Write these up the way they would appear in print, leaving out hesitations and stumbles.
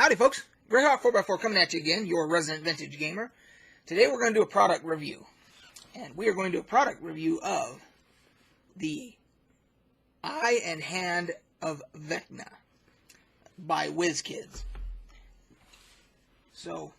Howdy folks, Greyhawk 4x4 coming at you again, your resident vintage gamer. Today we're going to do a product review. And we are going to do a product review of the Eye and Hand of Vecna by Wizkids. So,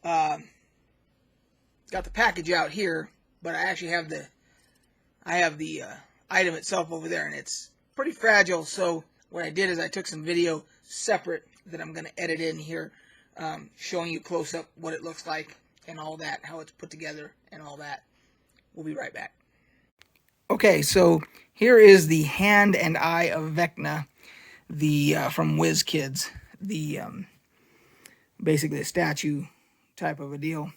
got the package out here, but I actually have the item itself over there, and it's pretty fragile. So what I did is I took some video separate that I'm going to edit in here, showing you close up what it looks like and all that, how it's put together and all that. We'll be right back. Okay, so here is the Hand and Eye of Vecna, the from Wizkids, the basically a statue type of a deal,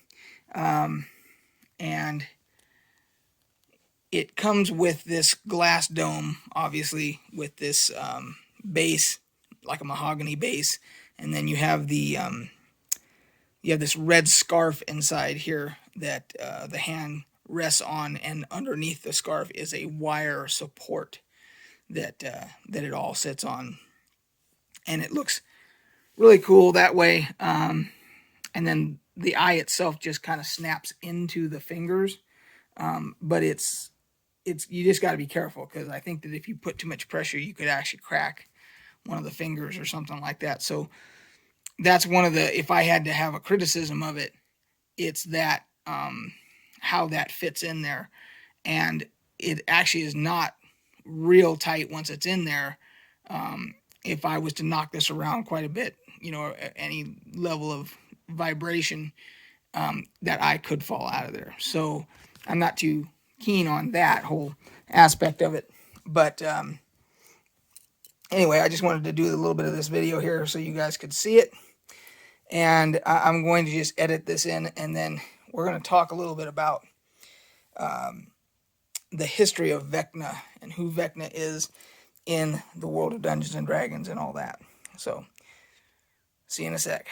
and it comes with this glass dome, obviously, with this base, like a mahogany base, and then you have the this red scarf inside here that the hand rests on, and underneath the scarf is a wire support that that it all sits on, and it looks really cool that way. And then the eye itself just kind of snaps into the fingers, but it's you just got to be careful, because I think that if you put too much pressure, you could actually crack one of the fingers or something like that. So that's one of the, if I had to have a criticism of it, it's that how that fits in there, and it actually is not real tight once it's in there. If I was to knock this around quite a bit, you know, any level of vibration, that eye could fall out of there. So I'm not too keen on that whole aspect of it, but anyway, I just wanted to do a little bit of this video here so you guys could see it, and I'm going to just edit this in, and then we're going to talk a little bit about the history of Vecna and who Vecna is in the world of Dungeons and Dragons and all that. So, see you in a sec.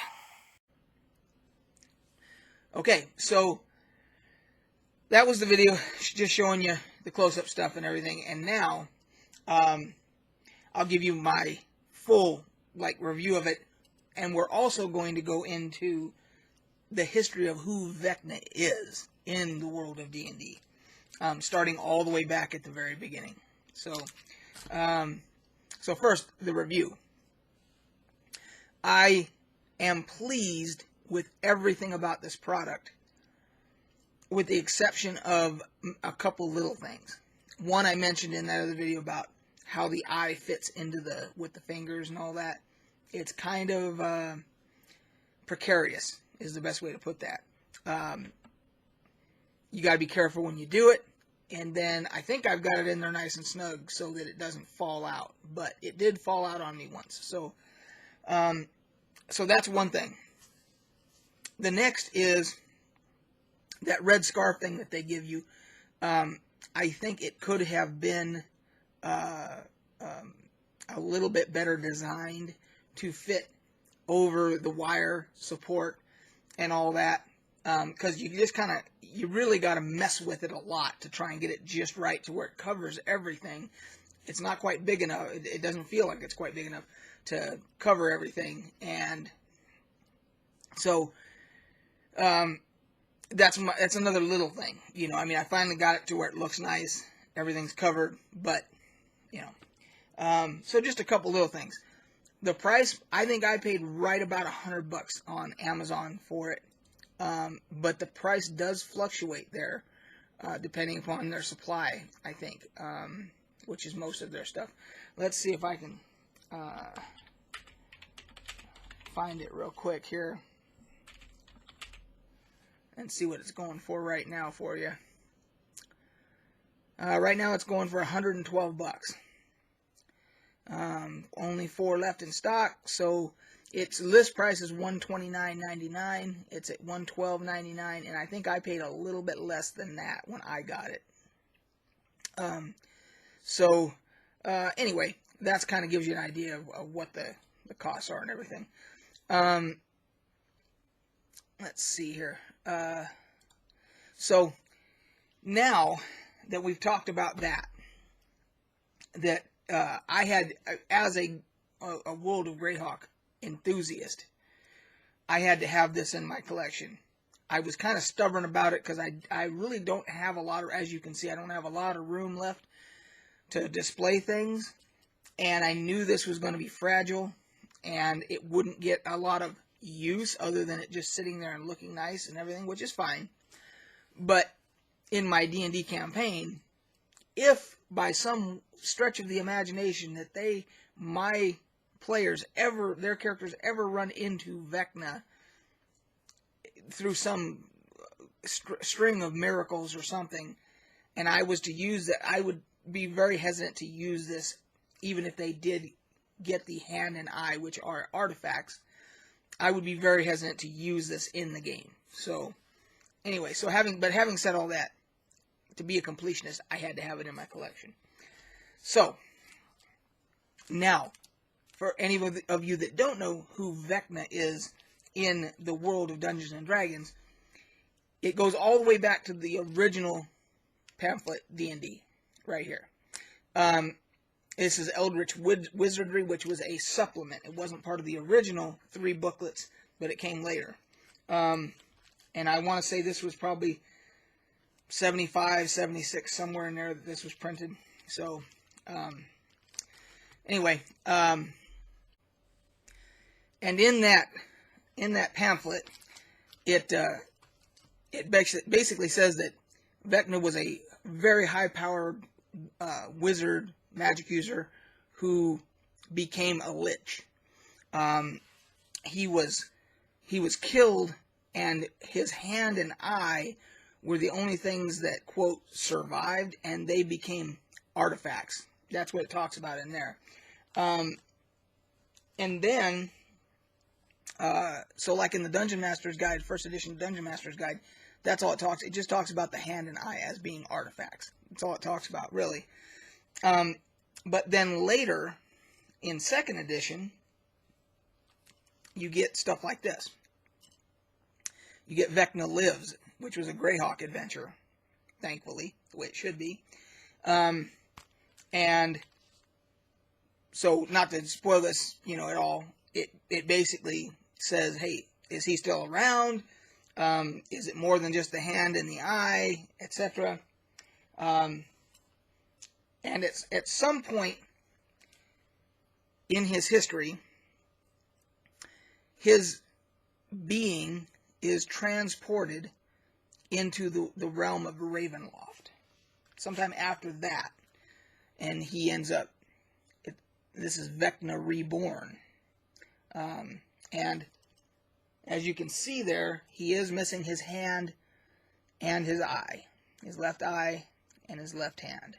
Okay, so that was the video, just showing you the close-up stuff and everything, and now I'll give you my full review of it, and we're also going to go into the history of who Vecna is in the world of D&D, starting all the way back at the very beginning. So, so first, the review. I am pleased with everything about this product, with the exception of a couple little things. One, I mentioned in that other video about how the eye fits into with the fingers and all that. It's kind of precarious, is the best way to put that. You got to be careful when you do it, and then I think I've got it in there nice and snug so that it doesn't fall out, but it did fall out on me once. So so that's one thing. The next is that red scarf thing that they give you. I think it could have been a little bit better designed to fit over the wire support and all that, because you just you really got to mess with it a lot to try and get it just right to where it covers everything. It's not quite big enough. It doesn't feel like it's quite big enough to cover everything, and so that's another little thing. You know, I mean, I finally got it to where it looks nice, everything's covered, but you know, so just a couple little things. The price, I think I paid right about $100 on Amazon for it, but the price does fluctuate there, depending upon their supply, I think, which is most of their stuff. Let's see if I can find it real quick here and see what it's going for right now for you. Right now it's going for $112. Only 4 left in stock, so its list price is $129.99. It's at $112.99, and I think I paid a little bit less than that when I got it. Anyway, that's kind of gives you an idea of what the costs are and everything. Let's see here. So now that we've talked about that I had, as a World of Greyhawk enthusiast, I had to have this in my collection. I was kind of stubborn about it because I really don't have a lot of, as you can see, I don't have a lot of room left to display things. And I knew this was going to be fragile and it wouldn't get a lot of use other than it just sitting there and looking nice and everything, which is fine. But in my D&D campaign, if by some stretch of the imagination that my players their characters ever run into Vecna through some string of miracles or something, and I was to use that, I would be very hesitant to use this, even if they did get the hand and eye, which are artifacts. I would be very hesitant to use this in the game. So, anyway, having said all that, to be a completionist, I had to have it in my collection. So, now, for any of you that don't know who Vecna is in the world of Dungeons & Dragons, it goes all the way back to the original pamphlet D&D, right here. This is Eldritch Wizardry, which was a supplement. It wasn't part of the original 3 booklets, but it came later. And I want to say this was probably 75, 76, somewhere in there that this was printed. So, anyway, and in that pamphlet, it basically says that Vecna was a very high-powered wizard, magic user, who became a lich. He was killed, and his hand and eye were the only things that, quote, survived, and they became artifacts. That's what it talks about in there. And then, so like in the Dungeon Master's Guide, first edition Dungeon Master's Guide, that's all it talks. It just talks about the hand and eye as being artifacts. That's all it talks about, really. But then later, in 2nd edition, you get stuff like this. You get Vecna Lives, which was a Greyhawk adventure, thankfully, the way it should be. And so, not to spoil this, at all, it basically says, hey, is he still around? Is it more than just the hand and the eye, etc.? And it's at some point in his history, his being is transported into the realm of Ravenloft. Sometime after that, and he ends up, this is Vecna Reborn. And as you can see there, he is missing his hand and his eye. His left eye and his left hand.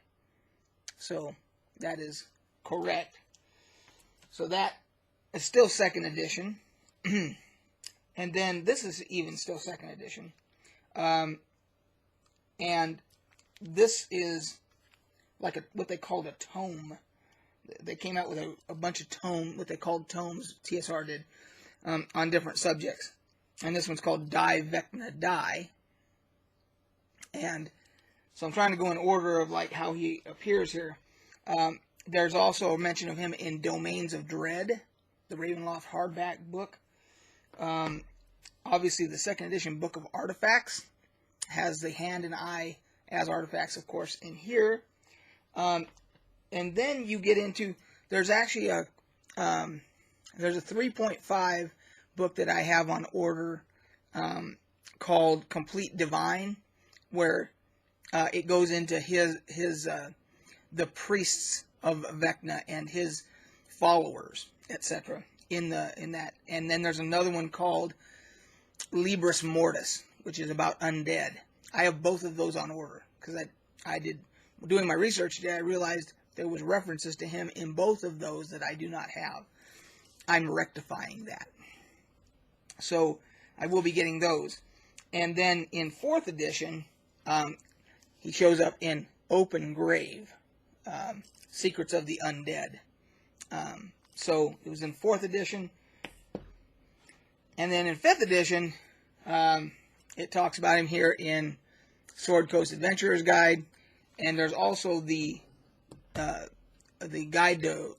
So, that is correct. So that is still 2nd edition. And then this is even still 2nd edition. And this is like what they called a tome. They came out with a bunch of what they called tomes, TSR did, on different subjects. And this one's called Die Vecna Die. And so I'm trying to go in order of like how he appears here. There's also a mention of him in Domains of Dread, the Ravenloft hardback book. Obviously, the 2nd edition Book of Artifacts has the hand and eye as artifacts, of course, in here. And then you get into, there's actually there's a 3.5 book that I have on order called Complete Divine, where it goes into the priests of Vecna and his followers, etc. in that. And then there's another one called Libris Mortis, which is about undead. I have both of those on order because I did doing my research today. I realized there was references to him in both of those that I do not have. I'm rectifying that. So I will be getting those. And then in 4th edition, he shows up in Open Grave, Secrets of the Undead. So it was in 4th edition. And then in 5th edition, it talks about him here in Sword Coast Adventurer's Guide. And there's also the guide to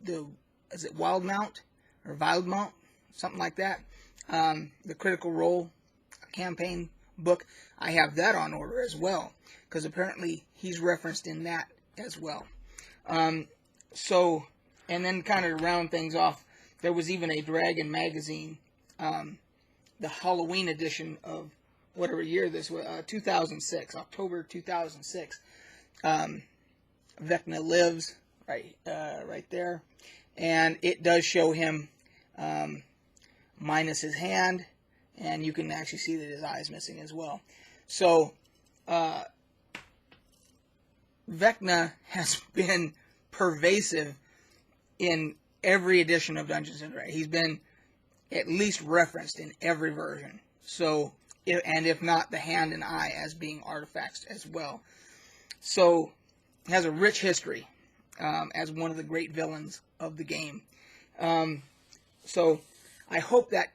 is it Wildmount or Wildmount? something like that. The Critical Role campaign book, I have that on order as well, because apparently he's referenced in that as well. So, and then kind of to round things off, there was even a Dragon magazine, the Halloween edition of whatever year this was, 2006, October 2006. Vecna lives right there, and it does show him minus his hand, and you can actually see that his eye is missing as well. So Vecna has been pervasive in every edition of Dungeons & Dragons. He's been at least referenced in every version. So, and if not, the hand and eye as being artifacts as well. So, has a rich history as one of the great villains of the game. So, I hope that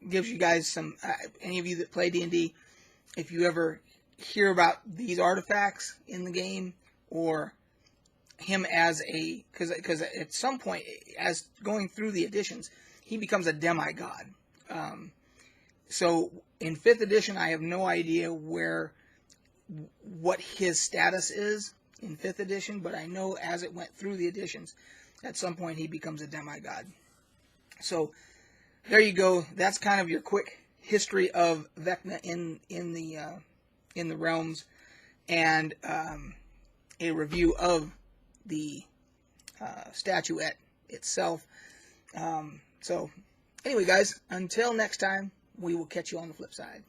gives you guys some, any of you that play D&D, if you ever hear about these artifacts in the game, or him as a, because at some point, as going through the editions, he becomes a demigod. So in 5th edition, I have no idea what his status is in 5th edition, but I know as it went through the editions, at some point he becomes a demigod. So there you go. That's kind of your quick history of Vecna in the realms, and a review of the statuette itself. So anyway, guys, until next time, we will catch you on the flip side.